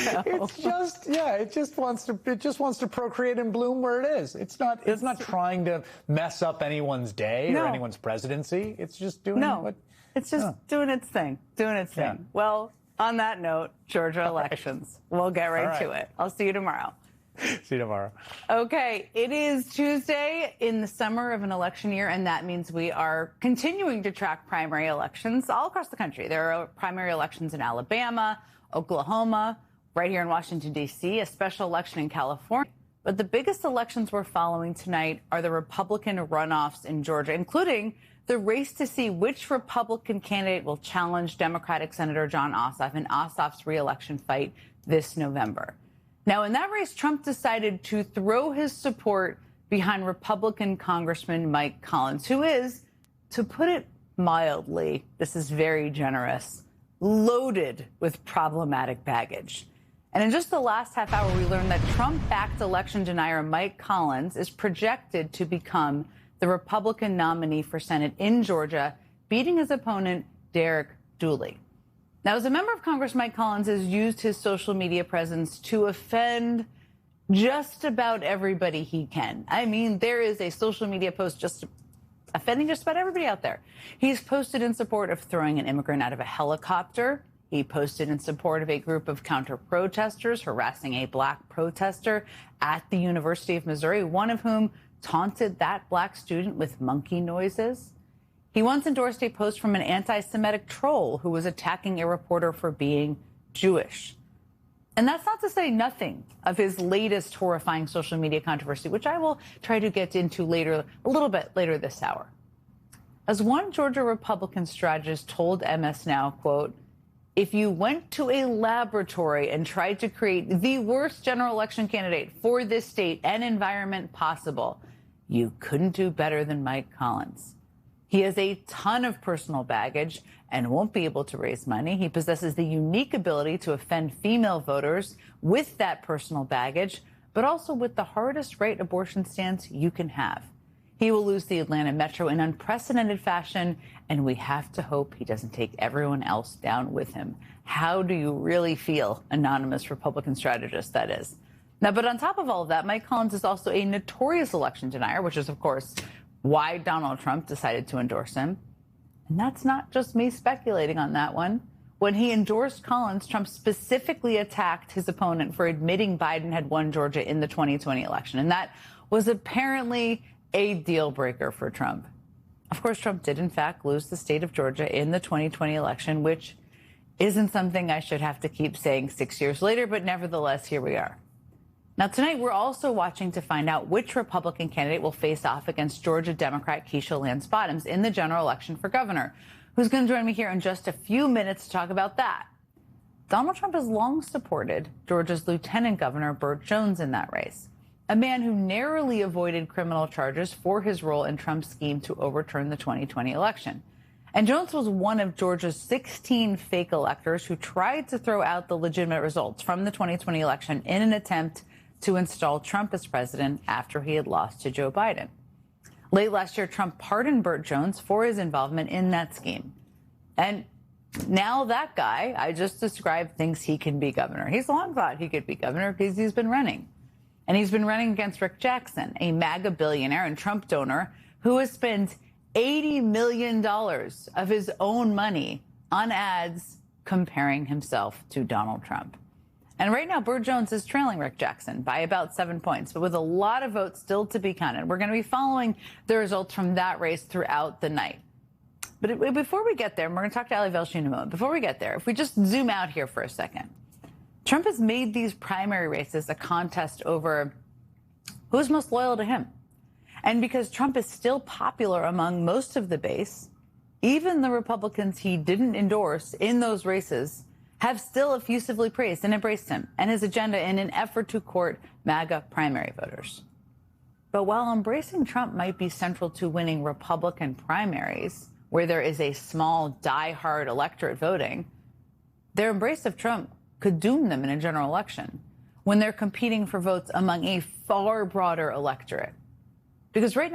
It's just, it just wants to procreate and bloom where it is. It's not trying to mess up anyone's day or anyone's presidency. It's just doing it's just doing its thing. Well, on that note, Georgia elections. We'll get right to it. I'll see you tomorrow. See you tomorrow. Okay, it is Tuesday in the summer of an election year, and that means we are continuing to track primary elections all across the country. There are primary elections in Alabama, Oklahoma, right here in Washington, D.C., a special election in California. But the biggest elections we're following tonight are the Republican runoffs in Georgia, including the race to see which Republican candidate will challenge Democratic Senator Jon Ossoff in Ossoff's reelection fight this November. Now, in that race, Trump decided to throw his support behind Republican Congressman Mike Collins, who is, to put it mildly, this is very generous, loaded with problematic baggage. And in just the last half hour, we learned that Trump-backed election denier Mike Collins is projected to become the Republican nominee for Senate in Georgia, beating his opponent, Derek Dooley. Now, as a member of Congress, Mike Collins has used his social media presence to offend just about everybody he can. I mean, there is a social media post just offending just about everybody out there. He's posted in support of throwing an immigrant out of a helicopter. He posted in support of a group of counter-protesters harassing a black protester at the University of Missouri, one of whom taunted that black student with monkey noises. He once endorsed a post from an anti-Semitic troll who was attacking a reporter for being Jewish. And that's not to say nothing of his latest horrifying social media controversy, which I will try to get into a little bit later this hour. As one Georgia Republican strategist told MS Now, quote, "If you went to a laboratory and tried to create the worst general election candidate for this state and environment possible, you couldn't do better than Mike Collins. He has a ton of personal baggage and won't be able to raise money. He possesses the unique ability to offend female voters with that personal baggage, but also with the hardest right abortion stance you can have. He will lose the Atlanta Metro in unprecedented fashion, and we have to hope he doesn't take everyone else down with him." How do you really feel, anonymous Republican strategist that is? Now, but on top of all of that, Mike Collins is also a notorious election denier, which is, of course, why Donald Trump decided to endorse him. And that's not just me speculating on that one. When he endorsed Collins, Trump specifically attacked his opponent for admitting Biden had won Georgia in the 2020 election. And that was apparently a deal breaker for Trump. Of course, Trump did, in fact, lose the state of Georgia in the 2020 election, which isn't something I should have to keep saying 6 years later, but nevertheless, here we are. Now, tonight, we're also watching to find out which Republican candidate will face off against Georgia Democrat Keisha Lance Bottoms in the general election for governor, who's going to join me here in just a few minutes to talk about that. Donald Trump has long supported Georgia's Lieutenant Governor Burt Jones in that race, a man who narrowly avoided criminal charges for his role in Trump's scheme to overturn the 2020 election. And Jones was one of Georgia's 16 fake electors who tried to throw out the legitimate results from the 2020 election in an attempt to install Trump as president after he had lost to Joe Biden. Late last year, Trump pardoned Burt Jones for his involvement in that scheme. And now that guy I just described thinks he can be governor. He's long thought he could be governor because he's been running. And he's been running against Rick Jackson, a MAGA billionaire and Trump donor who has spent $80 million of his own money on ads comparing himself to Donald Trump. And right now, Burt Jones is trailing Rick Jackson by about 7 points, but with a lot of votes still to be counted. We're going to be following the results from that race throughout the night. But before we get there, we're going to talk to Ali Velshi in a moment. Before we get there, if we just zoom out here for a second, Trump has made these primary races a contest over who's most loyal to him. And because Trump is still popular among most of the base, even the Republicans he didn't endorse in those races have still effusively praised and embraced him and his agenda in an effort to court MAGA primary voters. But while embracing Trump might be central to winning Republican primaries, where there is a small, die-hard electorate voting, their embrace of Trump could doom them in a general election when they're competing for votes among a far broader electorate. Because right now,